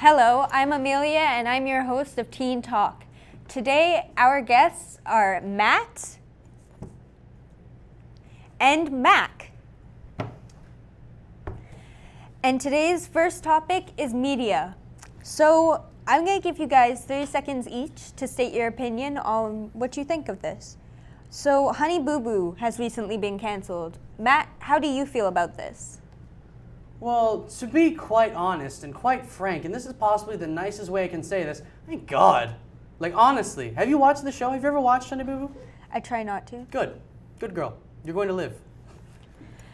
Hello, I'm Amelia and I'm your host of Teen Talk. Today our guests are Matt and Mac. And today's first topic is media. So I'm going to give you guys 30 seconds each to state your opinion on what you think of this. So Honey Boo Boo has recently been canceled. Matt, how do you feel about this? Well, to be quite honest and quite frank, and this is possibly the nicest way I can say this, thank God. Like, honestly, have you watched the show? Have you ever watched Honey Boo Boo? I try not to. Good. Good girl. You're going to live.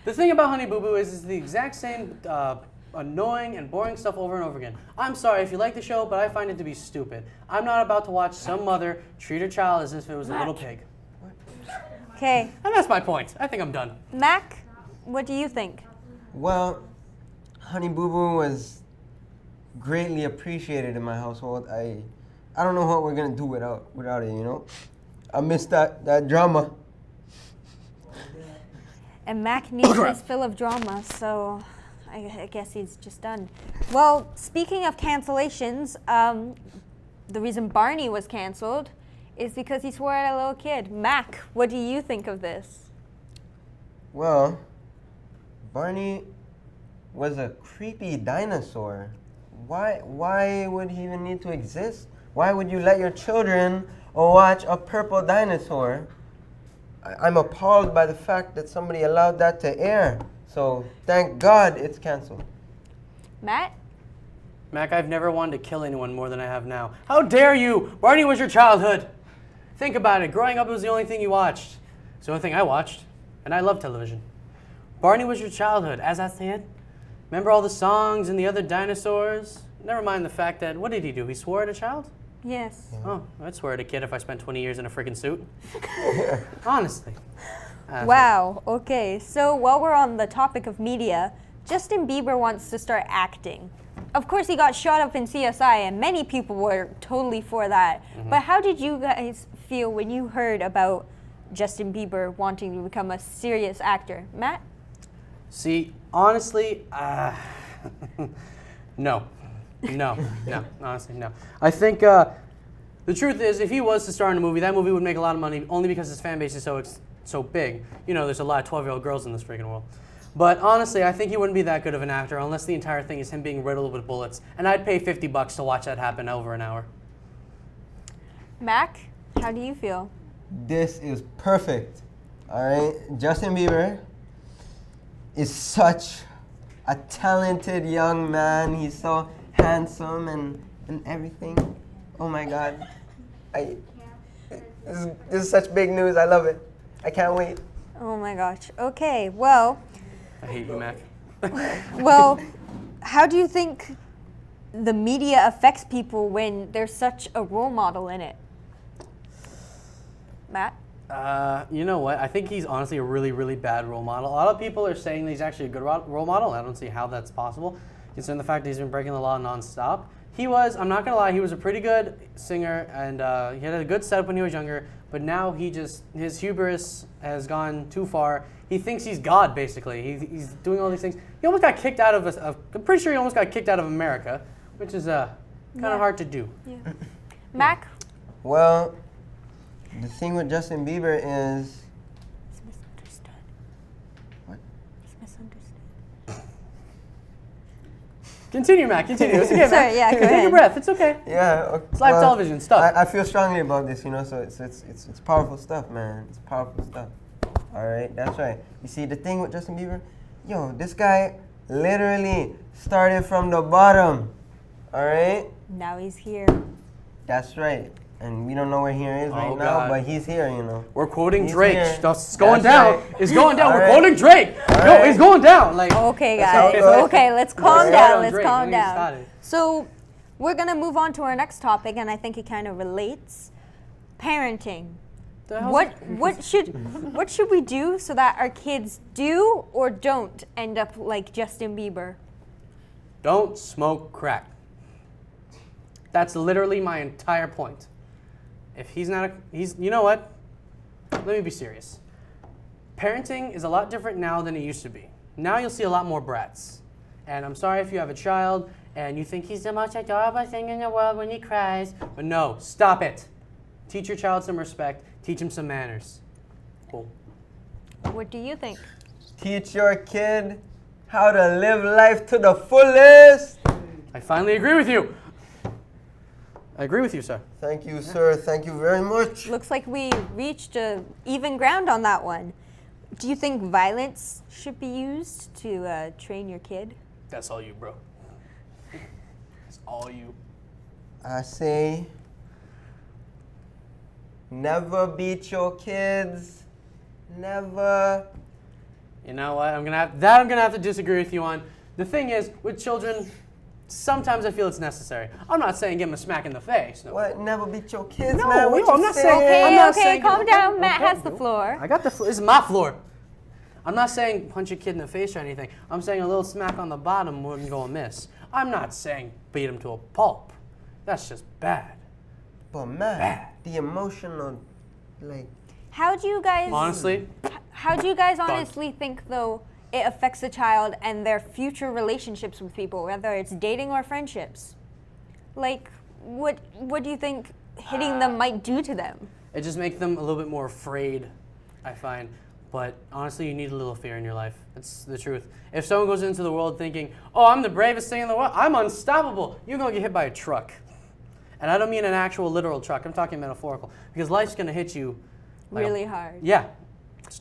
The thing about Honey Boo Boo is it's the exact same annoying and boring stuff over and over again. I'm sorry if you like the show, but I find it to be stupid. I'm not about to watch some mother treat her child as if it was a little pig. Okay. And that's my point. I think I'm done. Mac, what do you think? Well, Honey Boo Boo was greatly appreciated in my household. I don't know what we're gonna do without it, you know? I miss that drama. And Mac needs his fill of drama, so I guess he's just done. Well, speaking of cancellations, the reason Barney was canceled is because he swore at a little kid. Mac, what do you think of this? Well, Barney was a creepy dinosaur. Why would he even need to exist? Why would you let your children watch a purple dinosaur? I'm appalled by the fact that somebody allowed that to air. So thank God it's canceled. Matt? Mac, I've never wanted to kill anyone more than I have now. How dare you? Barney was your childhood. Think about it. Growing up, it was the only thing you watched. It's the only thing I watched. And I love television. Barney was your childhood, as I said. Remember all the songs and the other dinosaurs? Never mind the fact that, what did he do? He swore at a child? Yes. Oh, I'd swear at a kid if I spent 20 years in a freaking suit. Honestly. Wow, okay. So while we're on the topic of media, Justin Bieber wants to start acting. Of course, he got shot up in CSI, and many people were totally for that. Mm-hmm. But how did you guys feel when you heard about Justin Bieber wanting to become a serious actor? Matt? See, honestly, no, honestly, no. I think the truth is, if he was to star in a movie, that movie would make a lot of money only because his fan base is so big. You know, there's a lot of 12-year-old girls in this freaking world. But honestly, I think he wouldn't be that good of an actor unless the entire thing is him being riddled with bullets. And I'd pay $50 to watch that happen over an hour. Mac, how do you feel? This is perfect. All right, Justin Bieber is such a talented young man. He's so handsome and everything. Oh my God. This is such big news. I love it. I can't wait. Oh my gosh. Okay, well. I hate you, Mac. Well, how do you think the media affects people when there's such a role model in it? Matt? You know what? I think he's honestly a really, really bad role model. A lot of people are saying that he's actually a good role model. I don't see how that's possible, considering the fact that he's been breaking the law nonstop. He was, I'm not gonna lie, he was a pretty good singer, and he had a good setup when he was younger, but now his hubris has gone too far. He thinks he's God, basically. He's doing all these things. He almost got kicked out of, I'm pretty sure he almost got kicked out of America, which is kind of hard to do. Yeah. Mac? Well, the thing with Justin Bieber is... He's misunderstood. What? He's misunderstood. Continue, Mac. Continue. It's okay, Sorry, yeah, go Take ahead. a breath. It's okay. Yeah. It's live television stuff. I feel strongly about this, you know, so it's powerful stuff, man. It's powerful stuff. All right, that's right. You see, the thing with Justin Bieber, yo, this guy literally started from the bottom. All right? Now he's here. That's right. And we don't know where he is right now, God. but he's here, you know. We're quoting He's Drake. here. It's going That's down. right. It's going down. All We're right. quoting Drake. All No, right. it's going down. Like, Okay, That's how it guys. goes. Okay, let's calm We're down. on Let's Drake. calm Don't get me down. started. So, we're going to move on to our next topic, and I think it kind of relates. Parenting. The hell's- What should we do so that our kids do or don't end up like Justin Bieber? Don't smoke crack. That's literally my entire point. If he's not you know what? Let me be serious. Parenting is a lot different now than it used to be. Now you'll see a lot more brats. And I'm sorry if you have a child and you think he's the most adorable thing in the world when he cries. But no, stop it. Teach your child some respect. Teach him some manners. Cool. What do you think? Teach your kid how to live life to the fullest. I finally agree with you. I agree with you, sir. Thank you, sir. Thank you very much. Looks like we reached even ground on that one. Do you think violence should be used to train your kid? That's all you, bro. That's all you. I say, never beat your kids. Never. You know what? I'm gonna have to disagree with you on. The thing is, with children, sometimes I feel it's necessary. I'm not saying give them a smack in the face. No. What? Never beat your kids, No, man? What no, I'm you not saying? saying- I'm not Okay, saying- calm down. Matt Okay, has the no. floor. I got the floor. This is my floor. I'm not saying punch a kid in the face or anything. I'm saying a little smack on the bottom wouldn't go amiss. I'm not saying beat him to a pulp. That's just bad. But man, the emotional, like, How do you guys Honestly, honestly think though it affects a child and their future relationships with people, whether it's dating or friendships? Like, what do you think hitting them might do to them? it just makes them a little bit more afraid, I find. But honestly, you need a little fear in your life. It's the truth. If someone goes into the world thinking, oh, I'm the bravest thing in the world, I'm unstoppable, you're going to get hit by a truck. And I don't mean an actual literal truck. I'm talking metaphorical. Because life's going to hit you. like a- Really hard. Yeah.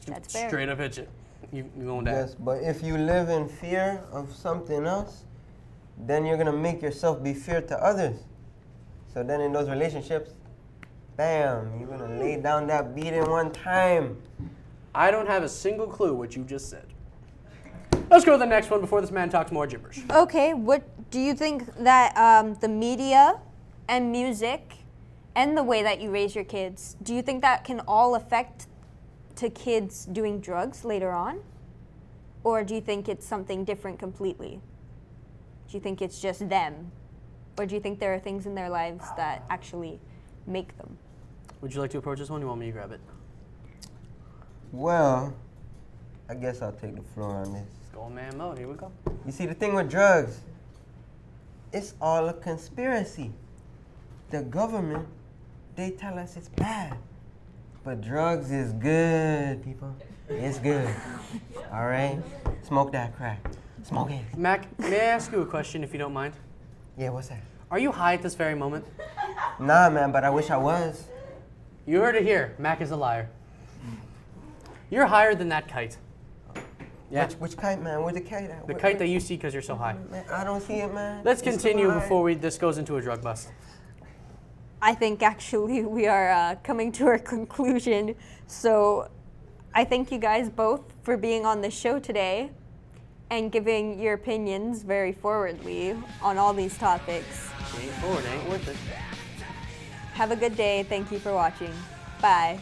That's fair. Straight up hit you. You're going down. yes, but if you live in fear of something else, then you're gonna make yourself be fear to others. So then in those relationships, bam, you're gonna lay down that beating one time. I don't have a single clue what you just said. Let's go to the next one before this man talks more gibberish. Okay, what do you think that the media and music and the way that you raise your kids, do you think that can all affect to kids doing drugs later on? Or do you think it's something different completely? Do you think it's just them? Or do you think there are things in their lives that actually make them? Would you like to approach this one? Or you want me to grab it? Well, I guess I'll take the floor on this. Let's go man mode. Here we go. You see, the thing with drugs, it's all a conspiracy. The government, they tell us it's bad. But drugs is good, people. It's good. All right? Smoke that crack. Smoke it. Mac, may I ask you a question if you don't mind? Yeah, what's that? Are you high at this very moment? Nah, man, but I wish I was. You heard it here. Mac is a liar. You're higher than that kite. Yeah. Which kite, man? Where's the kite at? The kite that you see because you're so high. Man, I don't see it, man. Let's It's continue too high. before this goes into a drug bust. I think actually we are coming to our conclusion. So I thank you guys both for being on the show today and giving your opinions very forwardly on all these topics. Ain't forward, ain't worth it. Have a good day. Thank you for watching. Bye.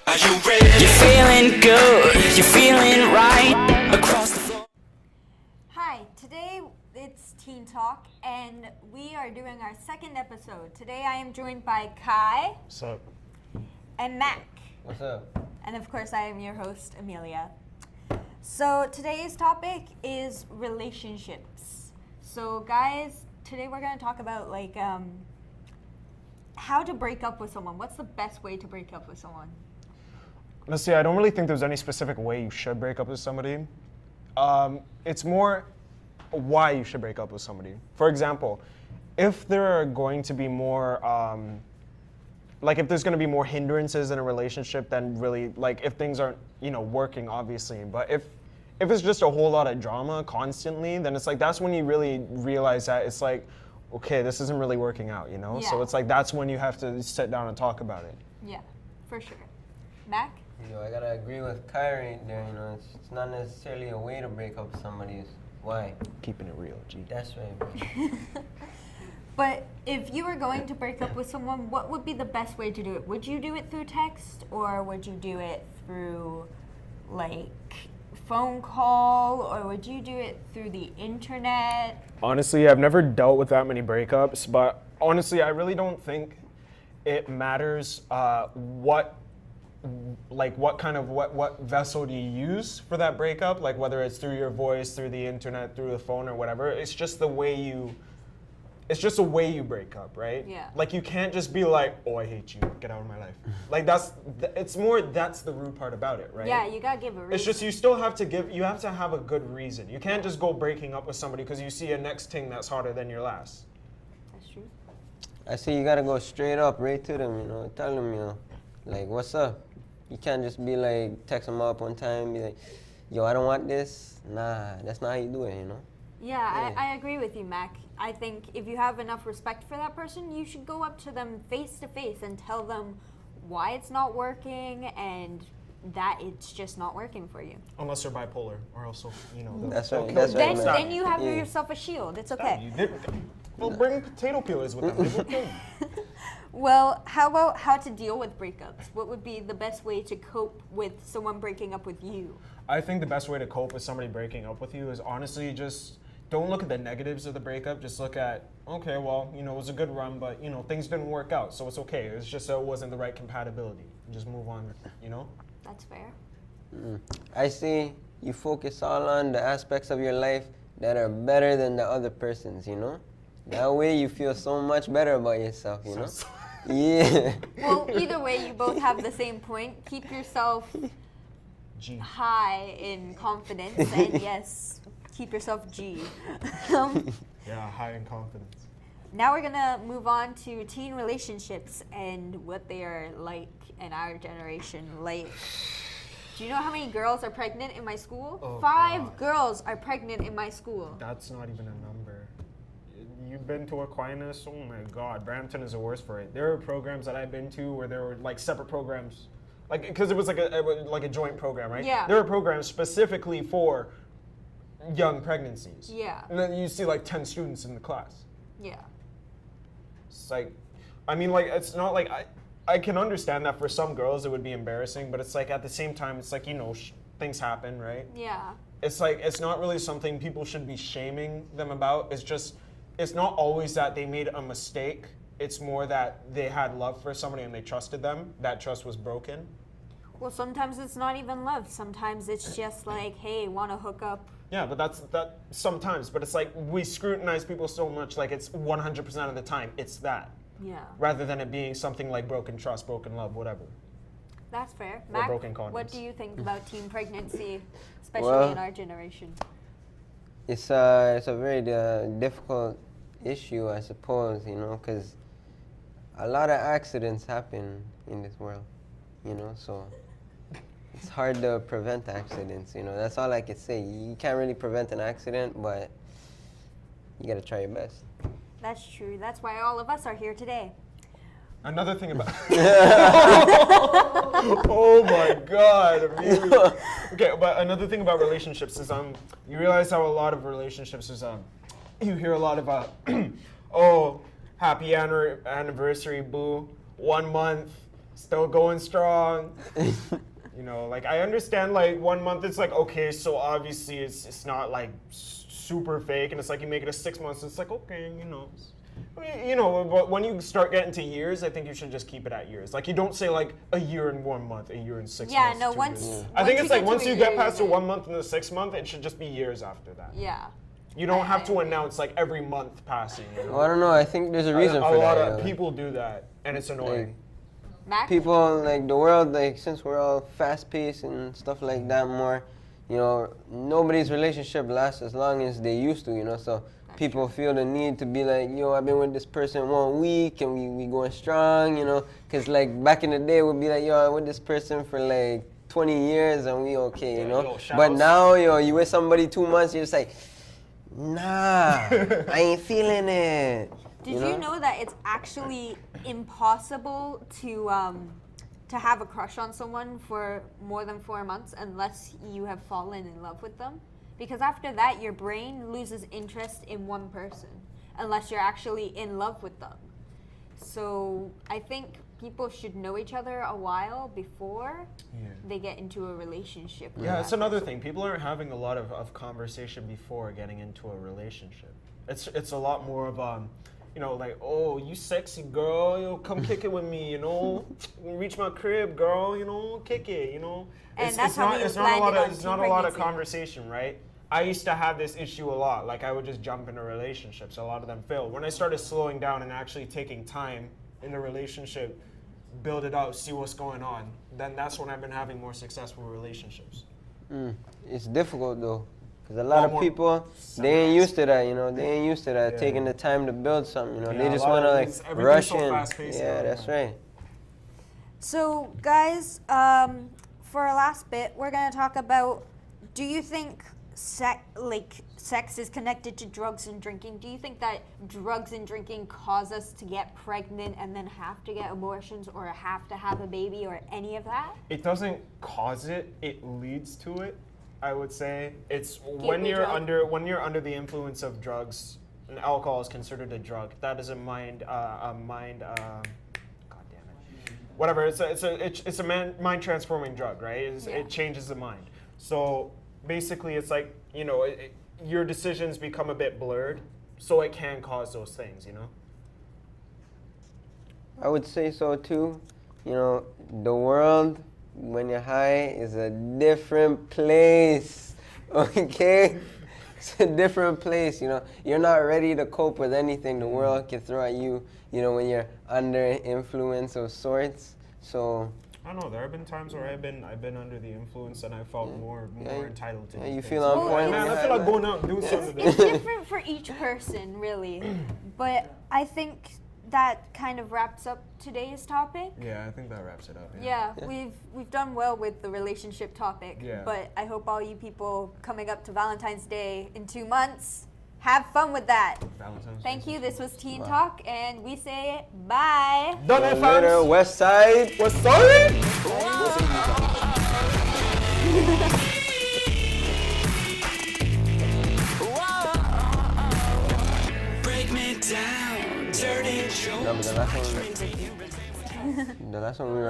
You're feeling good, you're feeling right across the floor. Hi, today it's Teen Talk and we are doing our second episode. Today I am joined by Kai What's up? and Mac. What's up? And of course, I am your host, Amelia. So today's topic is relationships. So guys, today we're gonna talk about like how to break up with someone. What's the best way to break up with someone? Honestly, I don't really think there's any specific way you should break up with somebody. It's more why you should break up with somebody. For example, if there are going to be more, like if there's going to be more hindrances in a relationship than really, like if things aren't, working, obviously. But if if it's just a whole lot of drama constantly, then it's like that's when you really realize that it's like, okay, this isn't really working out, you know? So Yeah. it's like that's when you have to sit down and talk about it. Yeah, for sure. Mac? I gotta agree with Kyrie there. It's not necessarily a way to break up with somebody. It's why. Keeping it real, G. That's right, bro. But if you were going to break up with someone, what would be the best way to do it? Would you do it through text or would you do it through like phone call or would you do it through the internet? Honestly, I've never dealt with that many breakups, but honestly, I really don't think it matters what vessel do you use for that breakup, like whether it's through your voice, through the internet, through the phone or whatever. It's just a way you break up, right? Yeah. Like you can't just be like, oh, I hate you, get out of my life. Like that's the rude part about it, right? Yeah, you gotta give a reason. It's just you have to have a good reason. You can't just go breaking up with somebody because you see a next thing that's harder than your last. That's true. I say you gotta go straight up, right to them, tell them, like, what's up? You can't just be like, text them up one time, be like, yo, I don't want this. Nah, that's not how you do it, Yeah, I agree with you, Mac. I think if you have enough respect for that person, you should go up to them face to face and tell them why it's not working and that it's just not working for you. Unless they're bipolar, or else That's they'll right, kill that's you. right. Then you have Yeah. yourself a shield. It's okay. Well, bring potato peelers with them. They will kill you. Well, how about how to deal with breakups? What would be the best way to cope with someone breaking up with you? I think the best way to cope with somebody breaking up with you is honestly just don't look at the negatives of the breakup. Just look at, okay, well, it was a good run, but things didn't work out, so it's okay. It's just so it wasn't the right compatibility. And just move on, That's fair. I say you focus all on the aspects of your life that are better than the other person's, That way you feel so much better about yourself, Yeah. Well, either way, you both have the same point. Keep yourself G. high in confidence, and yes, keep yourself G. Yeah, high in confidence. Now we're gonna move on to teen relationships and what they are like in our generation. Like, do you know how many girls are pregnant in my school? Oh, 5 God. girls are pregnant in my school. That's not even a number. You've been to Aquinas? Oh my God, Brampton is the worst for it. There are programs that I've been to where there were like separate programs, like because it was like a joint program, right? Yeah. There were programs specifically for young pregnancies. Yeah. And then you see like 10 students in the class. Yeah. It's like, I mean, like it's not like I can understand that for some girls it would be embarrassing, but it's like at the same time it's like things happen, right? Yeah. It's like it's not really something people should be shaming them about. It's not always that they made a mistake. It's more that they had love for somebody and they trusted them. That trust was broken. Well, sometimes it's not even love. Sometimes it's just like, hey, want to hook up? Yeah, but that sometimes. But it's like we scrutinize people so much, like it's 100% of the time. It's that. Yeah. Rather than it being something like broken trust, broken love, whatever. That's fair. Or Mac, broken condoms. what do you think about teen pregnancy, especially Well, in our generation? It's a very difficult issue, I suppose, because a lot of accidents happen in this world, so it's hard to prevent accidents, That's all I can say. You can't really prevent an accident, but you gotta try your best. That's true. That's why all of us are here today. Another thing about oh my God! Okay, but another thing about relationships is you realize how a lot of relationships is you hear a lot of oh, happy anniversary, boo, 1 month, still going strong. Like I understand like 1 month it's like okay, so obviously it's not like super fake, and it's like you make it a 6 months, it's like okay, but when you start getting to years, I think you should just keep it at years. Like you don't say like a year and 1 month, a year and 6 months. Yeah, no, 2 once- years. Yeah. I think once it's like you get once to a you get year, past the you're 1 month and the 6 month, it should just be years after that. Yeah. You don't have to I- announce like every month passing. Well, I don't know. I think there's a reason a for lot that. of people do that, and it's annoying. Mac? People like the world, like since we're all fast-paced and stuff like that, more, nobody's relationship lasts as long as they used to, So people feel the need to be like, yo, I've been with this person 1 week and we going strong, Because like back in the day, we'd be like, yo, I'm with this person for like 20 years and we okay, you know? yo, shout But outs. now, yo, you with somebody 2 months, you're just like, nah, I ain't feeling it. Did you know that it's actually impossible to have a crush on someone for more than 4 months unless you have fallen in love with them? Because after that, your brain loses interest in one person unless you're actually in love with them. So I think people should know each other a while before they get into a relationship. with Yeah, that it's another person. thing. People aren't having a lot of conversation before getting into a relationship. It's a lot more of you know, like, oh, you sexy girl, yo, come kick it with me, you know, reach my crib, girl, you know, kick it, you know. And that's how we it's not a landed lot on of it's teen not a lot of pregnancy. conversation, right? I used to have this issue a lot. Like I would just jump into relationships. A lot of them failed. When I started slowing down and actually taking time in the relationship, build it out, see what's going on, then that's when I've been having more successful relationships. It's difficult though, because a lot Lot of more people, they ain't used to that, you know. They ain't used to that, Yeah. taking the time to build something, you know. Yeah, They a just lot want to of like things- everything's rush so in. fast-paced Yeah, now, that's man. right. So, guys, for our last bit, we're gonna talk about: do you think sex is connected to drugs and drinking? Do you think that drugs and drinking cause us to get pregnant and then have to get abortions or have to have a baby or any of that? It doesn't cause it; it leads to it. I would say it's when Gateway you're drug. under the influence of drugs, and alcohol is considered a drug. That is a mind. God damn it. Whatever. It's a mind transforming drug, right? Yeah. It changes the mind. So basically, it's like, you know, your decisions become a bit blurred, so it can cause those things, you know. I would say so too. You know, the world, when you're high, is a different place. Okay? It's a different place, you know. You're not ready to cope with anything the world can throw at you, you know, when you're under influence of sorts. So I don't know. There have been times where I've been under the influence and I felt more entitled to. yeah, do you things. feel on Well, point. Man, when I you're feel high, like going out and doing something It's today. different for each person, really. But I think that kind of wraps up today's topic. Yeah, I think that wraps it up. Yeah, we've done well with the relationship topic. Yeah. But I hope all you people coming up to Valentine's Day in 2 months have fun with that. Valentine's Thank Day. you. This was Teen Talk, and we say bye. Done it, Later, fams. West Side. What's sorry? Break me down, dirty joke. No, but the last one we were